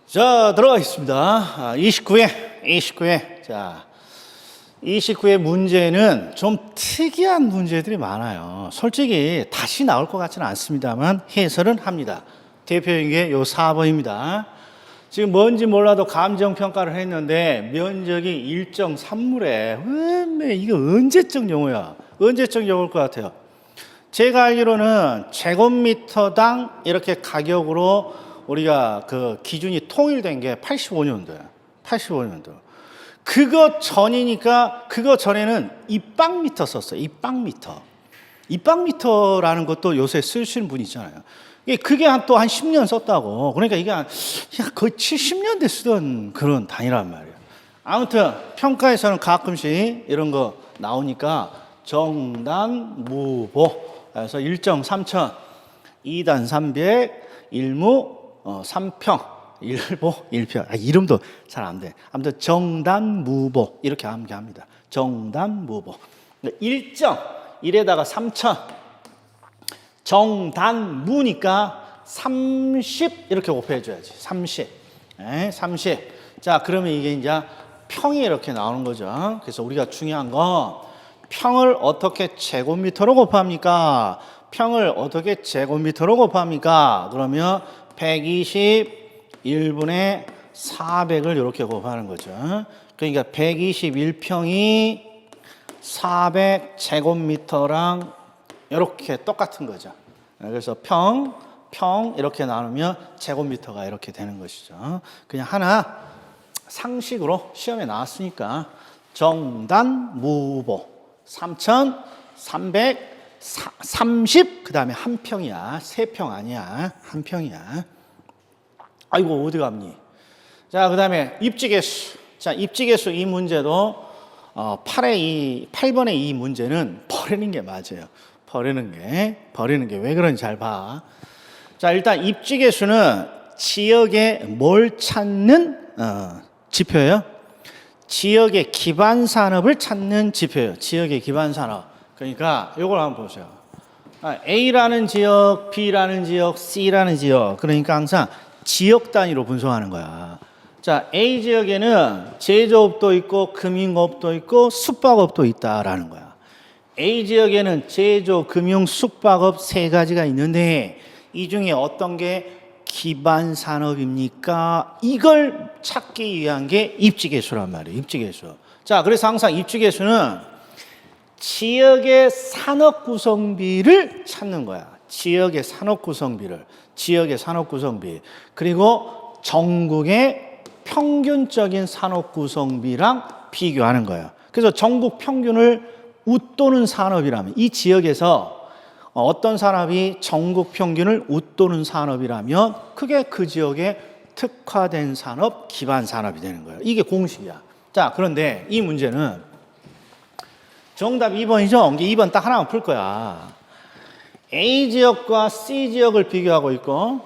자, 들어가겠습니다. 29회. 자, 29회 문제는 좀 특이한 문제들이 많아요. 솔직히 다시 나올 것 같지는 않습니다만 해설은 합니다. 대표적인 게 요 4번입니다. 지금 뭔지 몰라도 감정평가를 했는데 면적이 일정 산물에 이게 언제적 용어야? 언제적 용어일 것 같아요? 제가 알기로는 제곱미터당 이렇게 가격으로 우리가 그 기준이 통일된 게 85년도야. 85년도. 그거 전이니까 그거 전에는 입방미터 썼어요. 입방미터. 입방미터라는 것도 요새 쓰시는 분 있잖아요. 그게 또 한 10년 썼다고. 그러니까 이게 거의 70년대 쓰던 그런 단위란 말이에요. 아무튼 평가에서는 가끔씩 이런 거 나오니까 정단, 무보. 그래서 1정 3천, 2단 300, 1무 3평, 1보 1평. 이름도 잘 안 돼. 아무튼 정단무보 이렇게 합니다. 정단무보. 1정 1에다가 3천. 정단무니까 30 이렇게 곱해 줘야지. 30. 네, 30. 자, 그러면 이게 이제 평이 이렇게 나오는 거죠. 그래서 우리가 중요한 건 평을 어떻게 제곱미터로 곱합니까? 평을 어떻게 제곱미터로 곱합니까? 그러면 121분의 400을 이렇게 곱하는 거죠. 그러니까 121평이 400제곱미터랑 이렇게 똑같은 거죠. 그래서 평 이렇게 나누면 제곱미터가 이렇게 되는 것이죠. 그냥 하나 상식으로 시험에 나왔으니까 정단무보 3,330 그 다음에 한 평이야. 세 평 아니야. 한 평이야. 아이고 어디 갔니? 자, 그 다음에 입지계수. 자, 입지계수 이 문제도 8번의 이 문제는 버리는 게 맞아요. 버리는 게 왜 그런지 잘 봐. 자, 일단 입지계수는 지역에 뭘 찾는 지표예요. 지역의 기반 산업을 찾는 지표예요. 지역의 기반 산업. 그러니까 이걸 한번 보세요. A라는 지역, B라는 지역, C라는 지역. 그러니까 항상 지역 단위로 분석하는 거야. 자, A 지역에는 제조업도 있고 금융업도 있고 숙박업도 있다라는 거야. A 지역에는 제조, 금융, 숙박업 세 가지가 있는데 이 중에 어떤 게 기반 산업입니까? 이걸 찾기 위한 게 입지계수란 말이에요. 입지계수. 자, 그래서 항상 입지계수는 지역의 산업 구성비를 찾는 거야. 지역의 산업 구성비. 그리고 전국의 평균적인 산업 구성비랑 비교하는 거야. 그래서 전국 평균을 웃도는 산업이라면 이 지역에서 어떤 산업이 전국 평균을 웃도는 산업이라면 그게 그 지역의 특화된 산업, 기반 산업이 되는 거예요. 이게 공식이야. 자, 그런데 이 문제는 정답 2번이죠? 2번 딱 하나만 풀 거야. A 지역과 C 지역을 비교하고 있고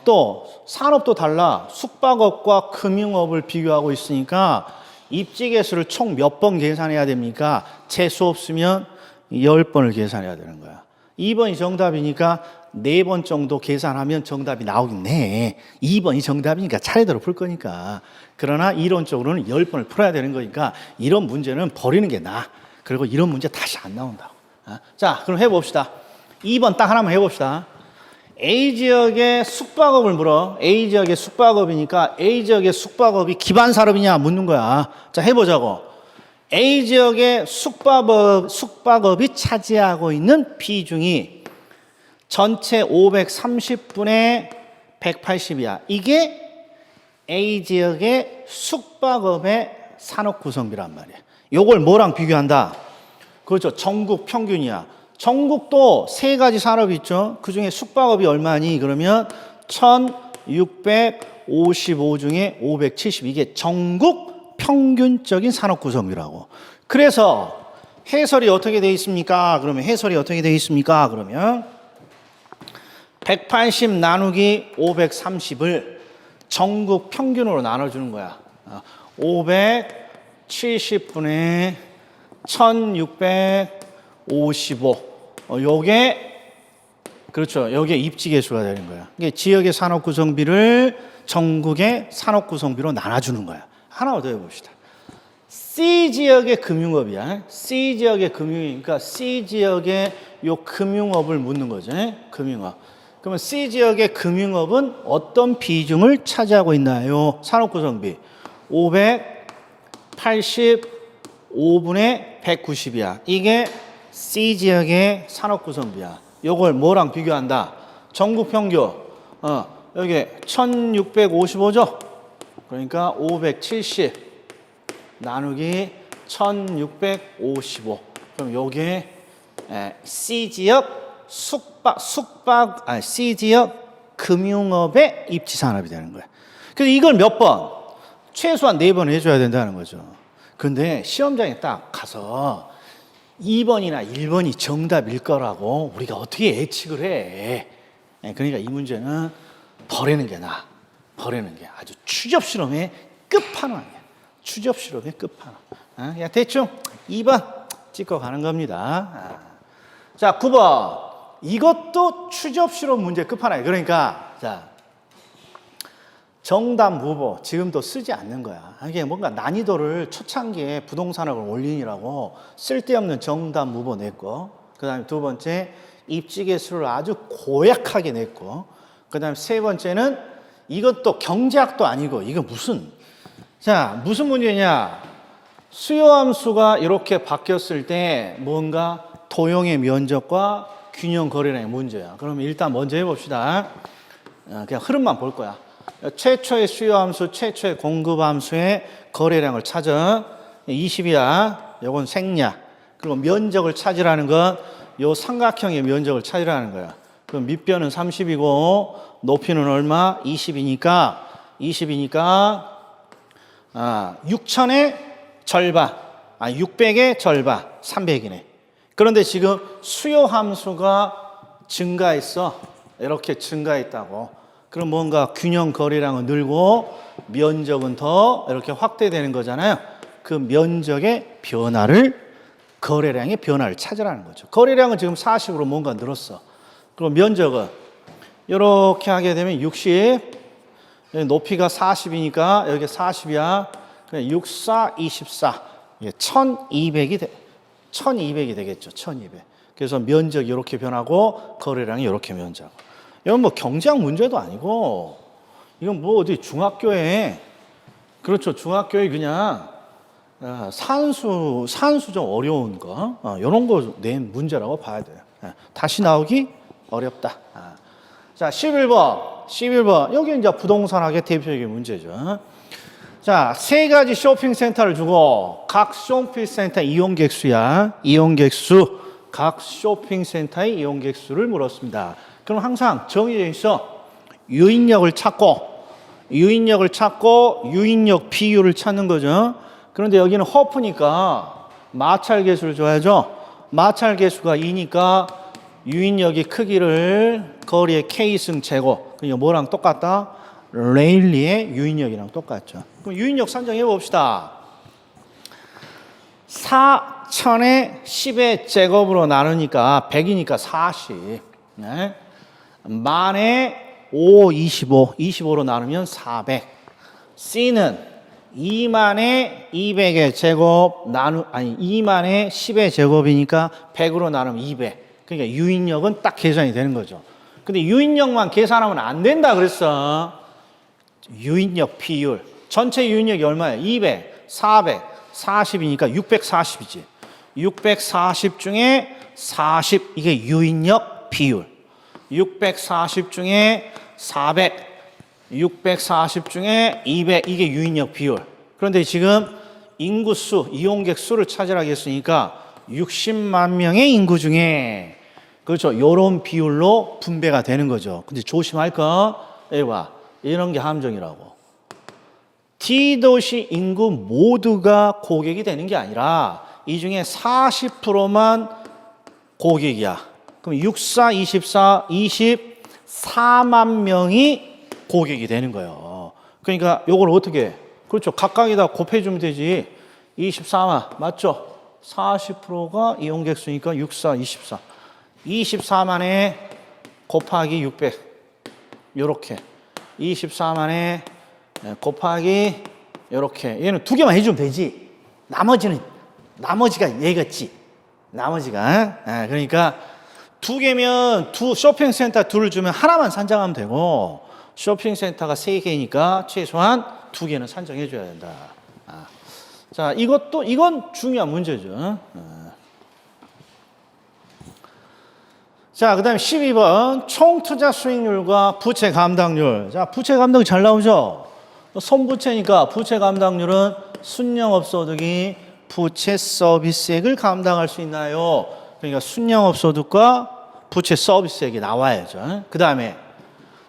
또 산업도 달라. 숙박업과 금융업을 비교하고 있으니까 입지계수를 총 몇 번 계산해야 됩니까? 재수 없으면 10번을 계산해야 되는 거야. 2번이 정답이니까 4번 정도 계산하면 정답이 나오긴 해. 2번이 정답이니까 차례대로 풀 거니까. 그러나 이론적으로는 10번을 풀어야 되는 거니까 이런 문제는 버리는 게 나아. 그리고 이런 문제 다시 안 나온다고. 자, 그럼 해봅시다. 2번 딱 하나만 해봅시다. A 지역의 숙박업을 물어. A 지역의 숙박업이니까 A 지역의 숙박업이 기반 산업이냐 묻는 거야. 자, 해보자고. A 지역의 숙박업이 차지하고 있는 비중이 전체 530분의 180이야. 이게 A 지역의 숙박업의 산업 구성비란 말이야. 요걸 뭐랑 비교한다? 그렇죠. 전국 평균이야. 전국도 세 가지 산업이 있죠. 그 중에 숙박업이 얼마니? 그러면 1655 중에 570. 이게 전국 평균적인 산업 구성이라고. 그래서 해설이 어떻게 되어 있습니까? 그러면 180 나누기 530을 전국 평균으로 나눠주는 거야. 570분의 1655. 요게 그렇죠. 여기에 입지계수가 되는 거야. 이게 지역의 산업 구성비를 전국의 산업 구성비로 나눠주는 거야. 하나 더 해봅시다. C 지역의 금융업이야. C 지역의 금융이니까 C 지역의 요 금융업을 묻는 거죠. 금융업. 그러면 C 지역의 금융업은 어떤 비중을 차지하고 있나요? 산업 구성비 585분의 190이야. 이게 C 지역의 산업 구성비야. 요걸 뭐랑 비교한다? 전국 평균. 여기 1655죠? 그러니까 570 나누기 1655. 그럼 요게 C 지역 C 지역 금융업의 입지 산업이 되는 거야. 그래서 이걸 몇 번? 최소한 4번 해줘야 된다는 거죠. 근데 시험장에 딱 가서 2번이나 1번이 정답일 거라고 우리가 어떻게 예측을 해. 그러니까 이 문제는 버리는 게 나아. 버리는 게 아주 추접 실험의 끝판왕이야. 추접 실험의 끝판왕. 그냥 대충 2번 찍고 가는 겁니다. 자, 9번. 이것도 추접 실험 문제 끝판왕이야. 그러니까 자, 정답 무보 지금도 쓰지 않는 거야. 이게 뭔가 난이도를 초창기에 부동산학을 올리느라고 쓸데없는 정답 무보 냈고, 그 다음에 두 번째 입지 개수를 아주 고약하게 냈고, 그 다음에 세 번째는 이것도 경제학도 아니고 이거 무슨 문제냐. 수요함수가 이렇게 바뀌었을 때 뭔가 도용의 면적과 균형 거래량의 문제야. 그러면 일단 먼저 해봅시다. 그냥 흐름만 볼 거야. 최초의 수요함수, 최초의 공급함수의 거래량을 찾아. 20이야. 요건 생략. 그리고 면적을 찾으라는 건 요 삼각형의 면적을 찾으라는 거야. 그럼 밑변은 30이고 높이는 얼마? 20이니까 6천의 절반, 600의 절반, 300이네. 그런데 지금 수요 함수가 증가했어. 이렇게 증가했다고. 그럼 뭔가 균형 거래량은 늘고 면적은 더 이렇게 확대되는 거잖아요. 그 면적의 변화를, 거래량의 변화를 찾으라는 거죠. 거래량은 지금 40으로 뭔가 늘었어. 그럼 면적은 이렇게 하게 되면 60, 높이가 40이니까 여기 40이야. 그냥 6, 4, 24. 1200이 되겠죠. 1200. 그래서 면적이 이렇게 변하고 거래량이 이렇게 변하고. 이건 뭐 경제학 문제도 아니고, 이건 뭐 어디 중학교에, 그렇죠. 중학교에 그냥 산수 좀 어려운 거, 이런 거 낸 문제라고 봐야 돼요. 다시 나오기 어렵다. 자, 11번. 여기 이제 부동산학의 대표적인 문제죠. 자, 세 가지 쇼핑센터를 주고 각 쇼핑센터 이용객 수야. 각 쇼핑센터의 이용객 수를 물었습니다. 그럼 항상 정해져 있어. 유인력을 찾고 유인력 비율을 찾는 거죠. 그런데 여기는 허프니까 마찰 계수를 줘야죠. 마찰 계수가 2니까 유인력의 크기를 거리의 K승 제곱. 그러니까 뭐랑 똑같다? 레일리의 유인력이랑 똑같죠. 그럼 유인력 산정해 봅시다. 4,000에 10의 제곱으로 나누니까 100이니까 40. 네. 만에 5, 25로 나누면 400. C는 2만에 200의 제곱 2만에 10의 제곱이니까 100으로 나누면 200. 그러니까 유인력은 딱 계산이 되는 거죠. 근데 유인력만 계산하면 안 된다 그랬어. 유인력 비율. 전체 유인력이 얼마야? 200, 400, 40이니까 640이지. 640 중에 40, 이게 유인력 비율. 640 중에 400, 640 중에 200, 이게 유인력 비율. 그런데 지금 인구수, 이용객 수를 찾으라고 했으니까 60만 명의 인구 중에, 그렇죠, 요런 비율로 분배가 되는 거죠. 근데 조심할 거, 여기 봐. 이런 게 함정이라고. D도시 인구 모두가 고객이 되는 게 아니라 이 중에 40%만 고객이야. 그럼 64, 24, 24만 명이 고객이 되는 거예요. 그러니까 요걸 어떻게 해? 그렇죠. 각각에다 곱해주면 되지. 24만, 맞죠? 40%가 이용객 수니까 64, 24. 24만에 곱하기 600. 요렇게. 24만에 곱하기 이렇게 얘는 두 개만 해주면 되지. 나머지가 얘겠지. 나머지가 그러니까 두 개면 쇼핑센터 둘을 주면 하나만 산정하면 되고 쇼핑센터가 세 개니까 최소한 두 개는 산정해 줘야 된다. 자, 이건 중요한 문제죠. 자, 그 다음에 12번 총투자 수익률과 부채 감당률. 자, 부채 감당이 잘 나오죠. 손부채니까 부채 감당률은 순영업소득이 부채 서비스액을 감당할 수 있나요? 그러니까 순영업소득과 부채 서비스액이 나와야죠. 그 다음에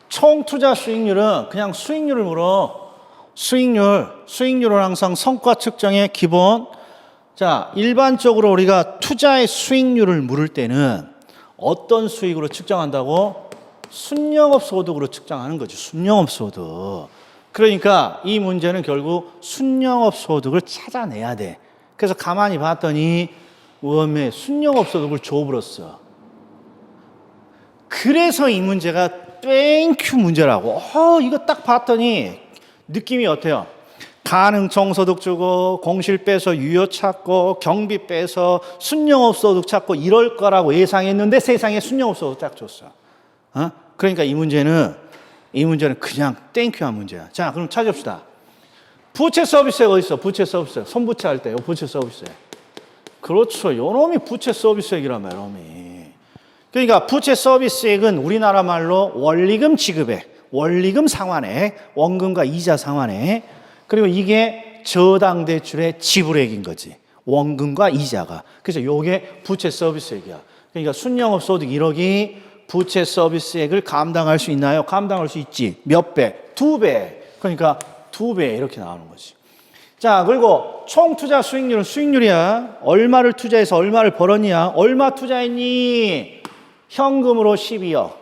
총투자 수익률은 그냥 수익률을 물어. 수익률은 항상 성과 측정의 기본. 자, 일반적으로 우리가 투자의 수익률을 물을 때는 어떤 수익으로 측정한다고? 순영업소득으로 측정하는 거지. 순영업소득. 그러니까 이 문제는 결국 순영업소득을 찾아내야 돼. 그래서 가만히 봤더니 왜 순영업소득을 줘버렸어. 그래서 이 문제가 땡큐 문제라고. 이거 딱 봤더니 느낌이 어때요? 가능총 소득 주고 공실 빼서 유효 찾고 경비 빼서 순영업 소득 찾고 이럴 거라고 예상했는데 세상에 순영업 소득 딱 줬어. 그러니까 이 문제는 그냥 땡큐한 문제야. 자, 그럼 찾읍시다. 부채 서비스액 어디 있어? 부채 서비스액. 손부채 할 때 요 부채 서비스액. 그렇죠. 요놈이 부채 서비스액이란 말이야, 놈이. 그러니까 부채 서비스액은 우리나라 말로 원리금 지급액, 원리금 상환액, 원금과 이자 상환액. 그리고 이게 저당 대출의 지불액인 거지. 원금과 이자가. 그래서 요게 부채 서비스액이야. 그러니까 순영업 소득 1억이 부채 서비스액을 감당할 수 있나요? 감당할 수 있지. 몇 배? 2배. 그러니까 2배 이렇게 나오는 거지. 자, 그리고 총 투자 수익률은 수익률이야. 얼마를 투자해서 얼마를 벌었냐? 얼마 투자했니? 현금으로 12억.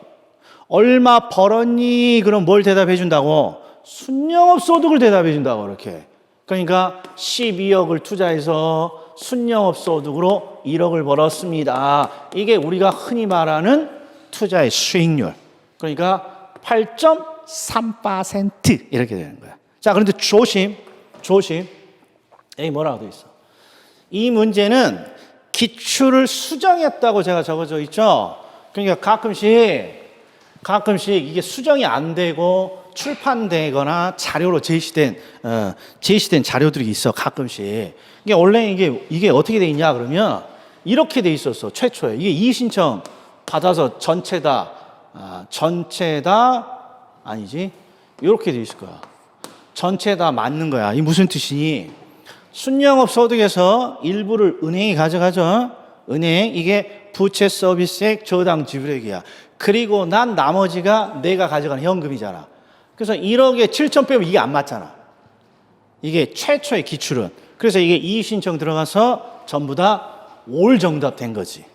얼마 벌었니? 그럼 뭘 대답해 준다고? 순영업 소득을 대답해 준다고 그렇게. 그러니까 12억을 투자해서 순영업 소득으로 1억을 벌었습니다. 이게 우리가 흔히 말하는 투자의 수익률. 그러니까 8.3% 이렇게 되는 거야. 자, 그런데 조심. 여기 뭐라고 돼 있어? 이 문제는 기출을 수정했다고 제가 적어져 있죠. 그러니까 가끔씩 이게 수정이 안 되고 출판되거나 자료로 제시된 자료들이 있어. 가끔씩. 이게 원래 이게 어떻게 돼 있냐 그러면 이렇게 돼 있었어. 최초에 이게 이의신청 받아서 전체 다 아니지. 이렇게 돼 있을 거야. 전체 다 맞는 거야. 이 무슨 뜻이니? 순영업 소득에서 일부를 은행이 가져가죠. 은행 이게 부채 서비스액 저당 지불액이야. 그리고 난 나머지가 내가 가져가는 현금이잖아. 그래서 1억에 7천 빼면 이게 안 맞잖아. 이게 최초의 기출은. 그래서 이게 이의신청 들어가서 전부 다 올 정답 된 거지.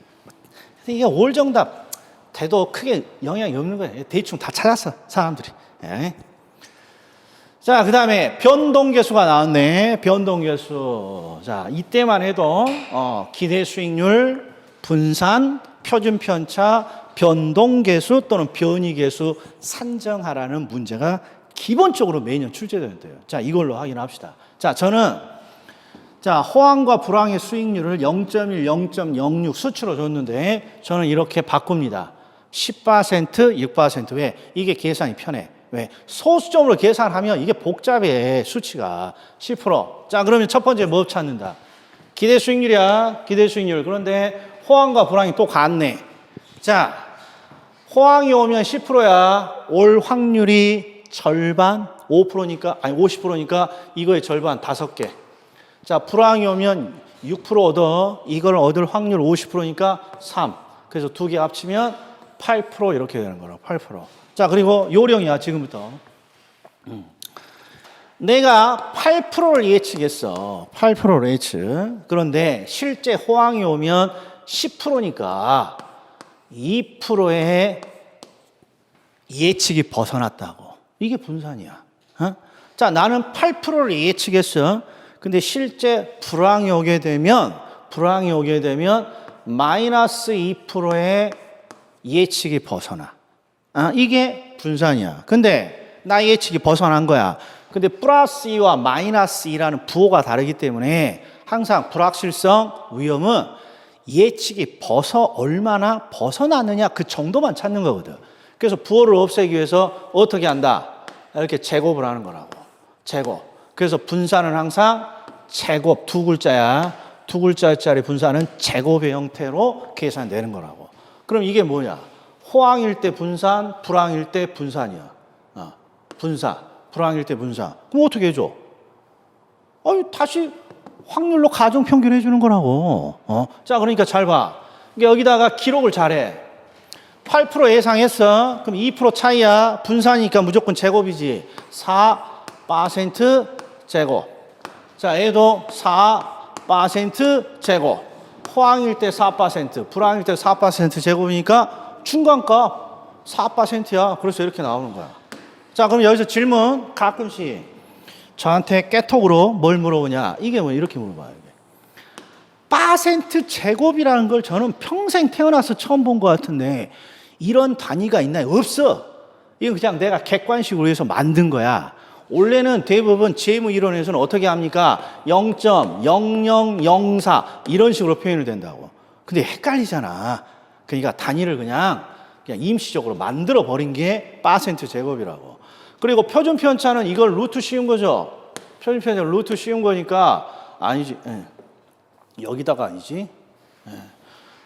이게 올 정답 돼도 크게 영향이 없는 거야. 대충 다 찾았어, 사람들이. 예. 자, 그 다음에 변동계수가 나왔네. 변동계수. 자, 이때만 해도 기대 수익률, 분산, 표준 편차, 변동계수 또는 변이계수 산정하라는 문제가 기본적으로 매년 출제되는데요. 자, 이걸로 확인합시다. 자, 저는 호황과 불황의 수익률을 0.1, 0.06 수치로 줬는데 저는 이렇게 바꿉니다. 10%, 6%. 왜? 이게 계산이 편해. 왜? 소수점으로 계산하면 이게 복잡해, 수치가. 10%. 자, 그러면 첫 번째 뭐 찾는다? 기대 수익률이야. 기대 수익률. 그런데 호황과 불황이 또 같네. 자, 호황이 오면 10%야. 올 확률이 절반, 5%니까, 아니 50%니까 이거의 절반 5개. 자, 불황이 오면 6% 얻어. 이걸 얻을 확률 50%니까 3. 그래서 두 개 합치면 8% 이렇게 되는 거라. 8%. 자, 그리고 요령이야, 지금부터. 내가 8%를 예측했어. 8%를 예측. 그런데 실제 호황이 오면 10%니까 2%의 예측이 벗어났다고. 이게 분산이야. 자, 나는 8%를 예측했어. 근데 실제 불황이 오게 되면 마이너스 2%의 예측이 벗어나. 이게 분산이야. 근데 나 예측이 벗어난 거야. 근데 플러스 2와 마이너스 2라는 부호가 다르기 때문에 항상 불확실성 위험은 예측이 얼마나 벗어났느냐 그 정도만 찾는 거거든. 그래서 부호를 없애기 위해서 어떻게 한다? 이렇게 제곱을 하는 거라고. 제곱. 그래서 분산은 항상 제곱, 두 글자야. 두 글자짜리 분산은 제곱의 형태로 계산되는 거라고. 그럼 이게 뭐냐? 호항일 때 분산, 불항일 때 분산이야. 분산, 불항일 때 분산. 그럼 어떻게 해줘? 다시 확률로 가정평균 해주는 거라고. 자, 그러니까 잘 봐. 여기다가 기록을 잘해. 8% 예상했어. 그럼 2% 차이야. 분산이니까 무조건 제곱이지. 4% 제곱. 자, 얘도 4% 제곱. 호항일 때 4%, 불항일 때 4% 제곱이니까 중간값 4%야. 그래서 이렇게 나오는 거야. 자, 그럼 여기서 질문 가끔씩 저한테 깨톡으로 뭘 물어보냐. 이게 뭐 이렇게 물어봐요. 퍼센트 제곱이라는 걸 저는 평생 태어나서 처음 본 것 같은데 이런 단위가 있나요? 없어. 이건 그냥 내가 객관식으로 해서 만든 거야. 원래는 대부분 재무 이론에서는 어떻게 합니까? 0.0004 이런 식으로 표현이 된다고. 근데 헷갈리잖아. 그러니까 단위를 그냥 임시적으로 만들어 버린 게 퍼센트 제곱이라고. 그리고 표준 편차는 이걸 루트 씌운 거죠. 표준 편차 루트 씌운 거니까 아니지. 여기다가 아니지.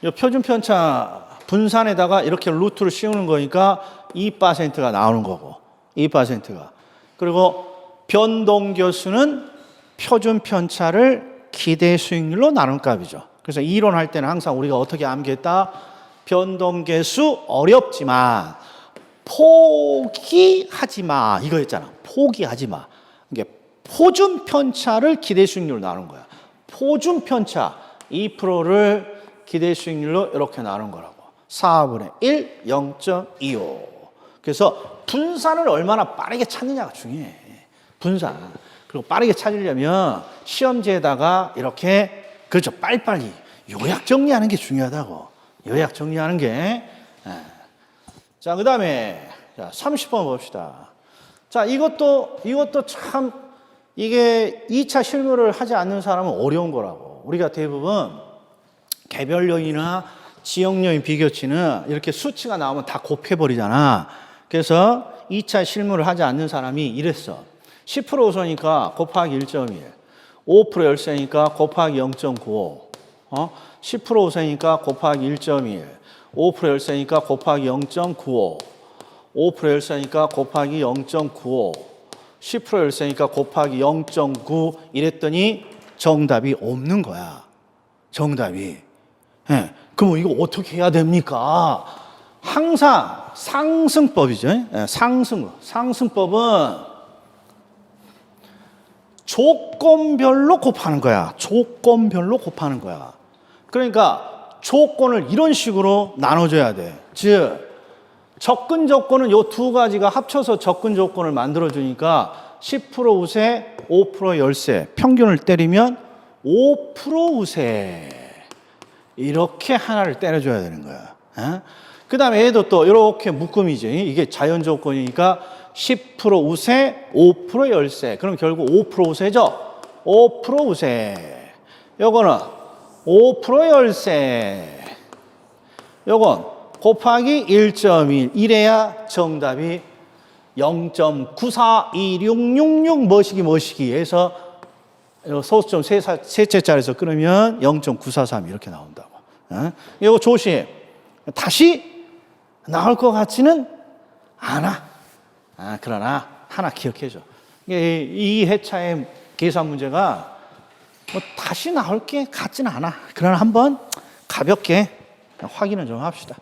이 표준 편차 분산에다가 이렇게 루트를 씌우는 거니까 2%가 나오는 거고. 2%가. 그리고 변동교수는 표준 편차를 기대 수익률로 나눈 값이죠. 그래서 이론할 때는 항상 우리가 어떻게 암기했다? 변동계수 어렵지만 포기하지 마. 이거 했잖아. 포기하지 마. 이게 표준 편차를 기대 수익률로 나눈 거야. 표준 편차 2%를 기대 수익률로 이렇게 나눈 거라고. 4분의 1, 0.25. 그래서 분산을 얼마나 빠르게 찾느냐가 중요해. 분산. 그리고 빠르게 찾으려면 시험지에다가 이렇게 그렇죠. 빨리빨리 요약 정리하는 게 중요하다고. 요약 정리하는 게. 자, 그 다음에 30번 봅시다. 자, 이것도 참 이게 2차 실무를 하지 않는 사람은 어려운 거라고. 우리가 대부분 개별 요인이나 지역 요인 비교치는 이렇게 수치가 나오면 다 곱해버리잖아. 그래서 2차 실무를 하지 않는 사람이 이랬어. 10% 우선이니까 곱하기 1.1, 5% 열세니까 곱하기 0.95, 10% 우선이니까 곱하기 1.1, 5% 열세니까 곱하기 0.95, 5% 열세니까 곱하기 0.95, 10% 열세니까 곱하기 0.9 이랬더니 정답이 없는 거야. 정답이. 그럼 이거 어떻게 해야 됩니까? 항상 상승법이죠. 상승법은 조건별로 곱하는 거야. 조건별로 곱하는 거야. 그러니까 조건을 이런 식으로 나눠줘야 돼. 즉, 접근 조건은 이 두 가지가 합쳐서 접근 조건을 만들어주니까 10% 우세, 5% 열세. 평균을 때리면 5% 우세. 이렇게 하나를 때려줘야 되는 거야. 그 다음에 얘도 또 이렇게 묶음이지. 이게 자연 조건이니까 10% 우세, 5% 열세. 그럼 결국 5% 우세죠? 5% 우세. 요거는 5% 열세. 요건 곱하기 1.1. 이래야 정답이 0.942666 머시기 해서 소수점 셋째 자리에서 끊으면 0.943 이렇게 나온다고. 이거 조심. 다시 나올 것 같지는 않아. 그러나 하나 기억해줘. 이 회차의 계산 문제가 뭐 다시 나올 게 같지는 않아. 그러나 한번 가볍게 확인을 좀 합시다.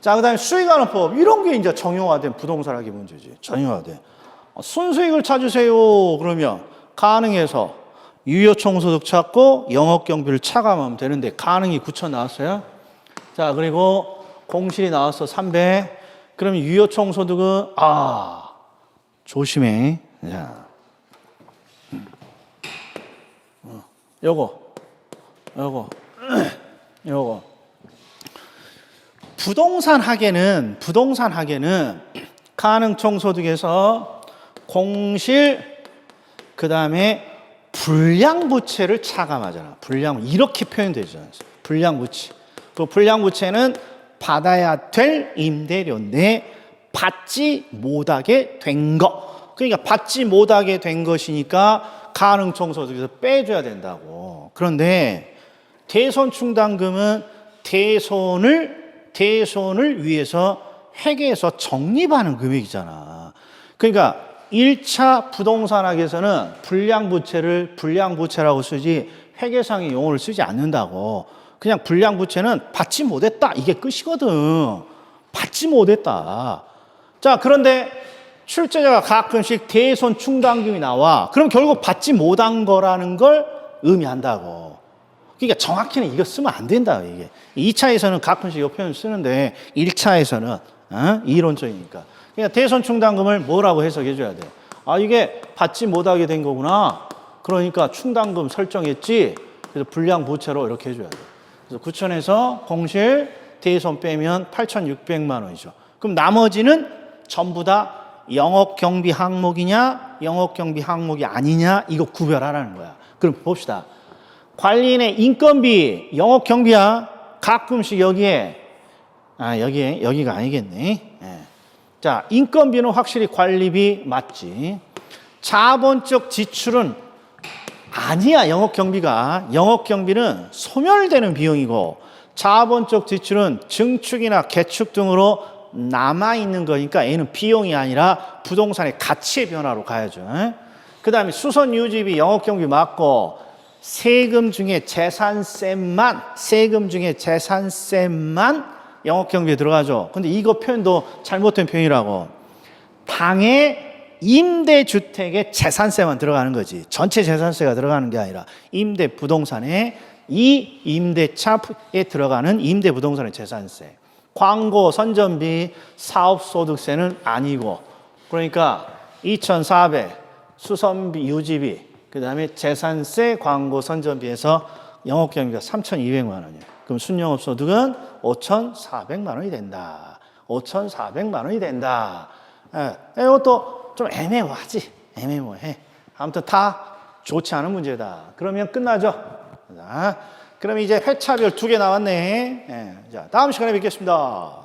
자, 그 다음에 수익하는법. 이런 게 이제 정형화된 부동산학의 문제지. 정형화된. 순수익을 찾으세요. 그러면 가능해서 유효총소득 찾고 영업경비를 차감하면 되는데 가능이 9천 나왔어요. 자, 그리고 공실이 나왔어 300. 그러면 유효총소득은 조심해. 자, 요거 부동산 학에는 가능총소득에서 공실, 그 다음에 불량부채를 차감하잖아. 이렇게 표현되죠. 불량부채. 그 불량부채는 받아야 될 임대료인데 받지 못하게 된 거. 그러니까 받지 못하게 된 것이니까 가능총소득에서 빼줘야 된다고. 그런데 대손충당금은 대손을 위해서 회계에서 적립하는 금액이잖아. 그러니까 1차 부동산학에서는 불량부채라고 쓰지 회계상의 용어를 쓰지 않는다고. 그냥 불량부채는 받지 못했다. 이게 끝이거든. 받지 못했다. 자, 그런데 출제자가 가끔씩 대손충당금이 나와. 그럼 결국 받지 못한 거라는 걸 의미한다고. 그러니까 정확히는 이거 쓰면 안 된다. 이게 2차에서는 가끔씩 이 표현 쓰는데 1차에서는 이론적이니까. 그러니까 대손충당금을 뭐라고 해석해 줘야 돼? 아, 이게 받지 못하게 된 거구나. 그러니까 충당금 설정했지. 그래서 불량부채로 이렇게 해줘야 돼. 그래서 구천에서 공실 대손 빼면 8,600만 원이죠. 그럼 나머지는 전부 다 영업경비 항목이냐, 영업경비 항목이 아니냐, 이거 구별하라는 거야. 그럼 봅시다. 관리인의 인건비, 영업경비야. 가끔씩 여기가 아니겠네. 예. 자, 인건비는 확실히 관리비 맞지. 자본적 지출은 아니야, 영업경비가. 영업경비는 소멸되는 비용이고, 자본적 지출은 증축이나 개축 등으로 남아있는 거니까 얘는 비용이 아니라 부동산의 가치의 변화로 가야죠. 그 다음에 수선 유지비, 영업경비 맞고, 세금 중에 재산세만 영업경비에 들어가죠. 근데 이거 표현도 잘못된 표현이라고. 당의 임대주택의 재산세만 들어가는 거지. 전체 재산세가 들어가는 게 아니라 임대부동산에 이 임대차에 들어가는 임대부동산의 재산세. 광고, 선전비, 사업소득세는 아니고. 그러니까 2,400 수선비, 유지비, 그 다음에 재산세, 광고, 선전비에서 영업경비가 3,200만 원이에요. 그럼 순영업소득은 5,400만 원이 된다. 5,400만 원이 된다. 이것도 좀 애매모하지. 애매모해. 아무튼 다 좋지 않은 문제다. 그러면 끝나죠. 자, 그럼 이제 회차별 2개 나왔네. 자, 다음 시간에 뵙겠습니다.